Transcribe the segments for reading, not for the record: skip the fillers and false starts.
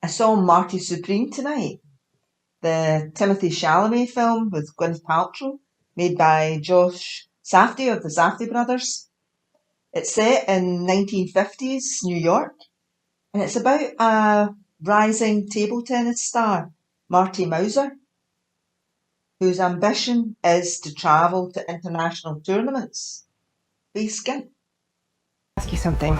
I saw Marty Supreme tonight, the Timothée Chalamet film with Gwyneth Paltrow, made by Josh Safdie of the Safdie brothers. It's set in 1950s New York, and it's about a rising table tennis star, Marty Mauser, whose ambition is to travel to international tournaments. Be skint. Ask you something.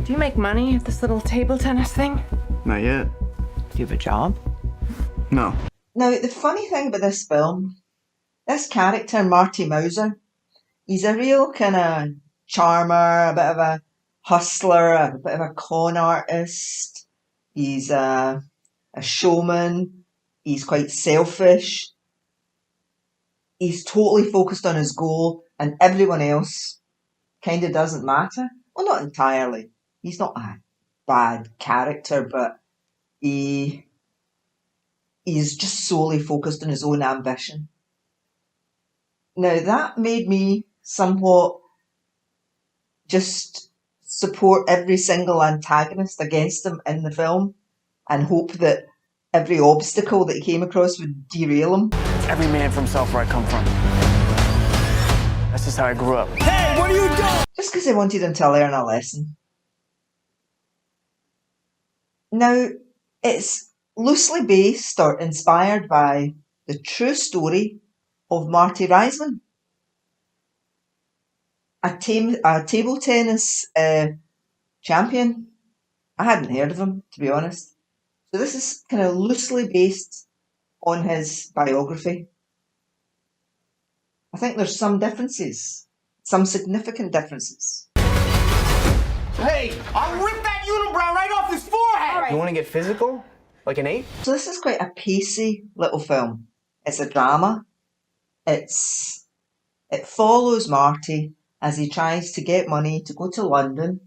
Do you make money at this little table tennis thing? Not yet. Do you have a job? No. Now, the funny thing about this film, this character, Marty Mauser, he's a real kind of charmer, a bit of a hustler, a bit of a con artist. He's a showman. He's quite selfish. He's totally focused on his goal, and everyone else kind of doesn't matter. Well, not entirely. He's not a bad character, but he's just solely focused on his own ambition. Now, that made me somewhat just support every single antagonist against him in the film and hope that every obstacle that he came across would derail him. It's every man for himself where I come from. That's just how I grew up. Hey, what are you doing? Just because I wanted him to learn a lesson. Now, it's loosely based or inspired by the true story of Marty Reisman, a table tennis champion. I hadn't heard of him, to be honest. So this is kind of loosely based on his biography. I think there's some differences, some significant differences. Hey, I'll rip that unibrow right off his forehead! You want to get physical? Like an ape? So this is quite a pacey little film. It's a drama. It follows Marty as he tries to get money to go to London,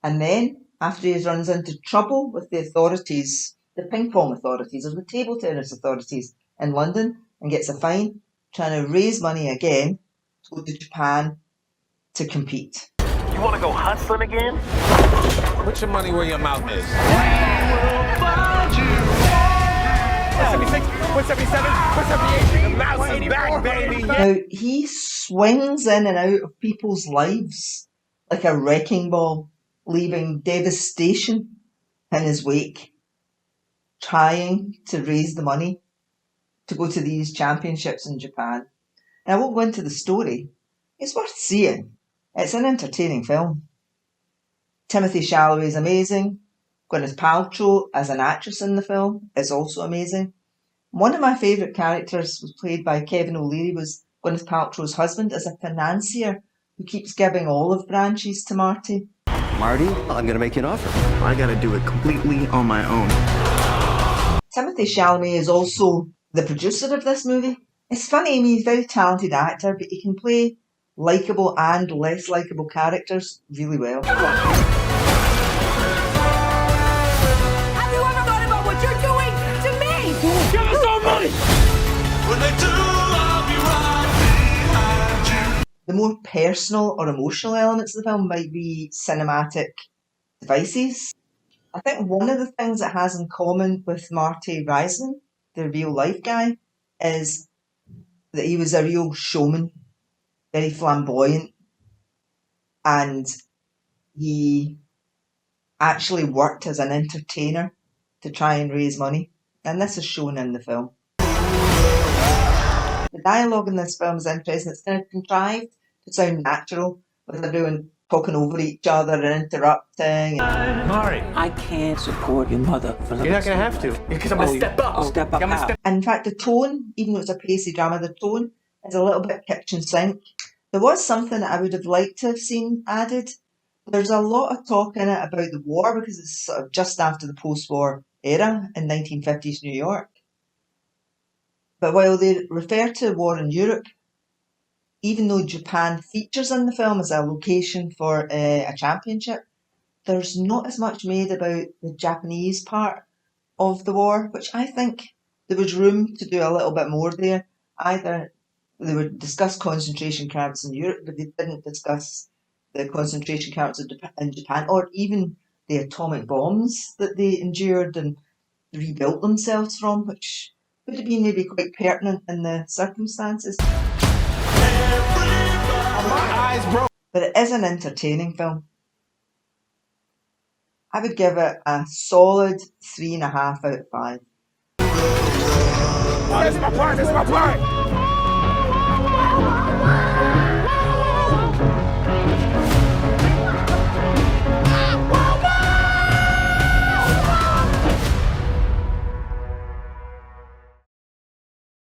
and then after he runs into trouble with the authorities, the ping-pong authorities or the table tennis authorities in London, and gets a fine, trying to raise money again to go to Japan to compete. You want to go hustling again? Put your money where your mouth is. 176, 177, 178. The mouse is back, baby. Now, he swings in and out of people's lives like a wrecking ball, leaving devastation in his wake, trying to raise the money to go to these championships in Japan. And I won't go into the story. It's worth seeing. It's an entertaining film. Timothée Chalamet is amazing. Gwyneth Paltrow as an actress in the film is also amazing. One of my favourite characters was played by Kevin O'Leary, was Gwyneth Paltrow's husband, as a financier who keeps giving olive branches to Marty. Marty, I'm going to make you an offer. I gotta do it completely on my own. Timothée Chalamet is also the producer of this movie. It's funny, I mean, he's a very talented actor, but he can play likeable and less likeable characters really well. Have you ever thought about what you're doing to me? Give us our money! When they do, I'll be right behind you. The more personal or emotional elements of the film might be cinematic devices. I think one of the things it has in common with Marty Reisman, the real life guy, is that he was a real showman, very flamboyant, and he actually worked as an entertainer to try and raise money, and this is shown in the film. The dialogue in this film is interesting. It's kind of contrived to sound natural, with everyone talking over each other and interrupting. Marty. I can't support your mother for the You're not gonna have to, because I'm gonna step up. Step up I'm gonna how? step. And in fact, the tone, even though it's a pacey drama, the tone is a little bit kitchen sink. There was something that I would have liked to have seen added. There's a lot of talk in it about the war, because it's sort of just after the post-war era in 1950s New York. But while they refer to war in Europe, even though Japan features in the film as a location for a championship, there's not as much made about the Japanese part of the war, which I think there was room to do a little bit more there. Either they would discuss concentration camps in Europe, but they didn't discuss the concentration camps in Japan, or even the atomic bombs that they endured, and rebuilt themselves from, which would have been maybe quite pertinent in the circumstances. My eyes, bro. But it is an entertaining film. I would give it a solid 3.5 out of 5. This is my part.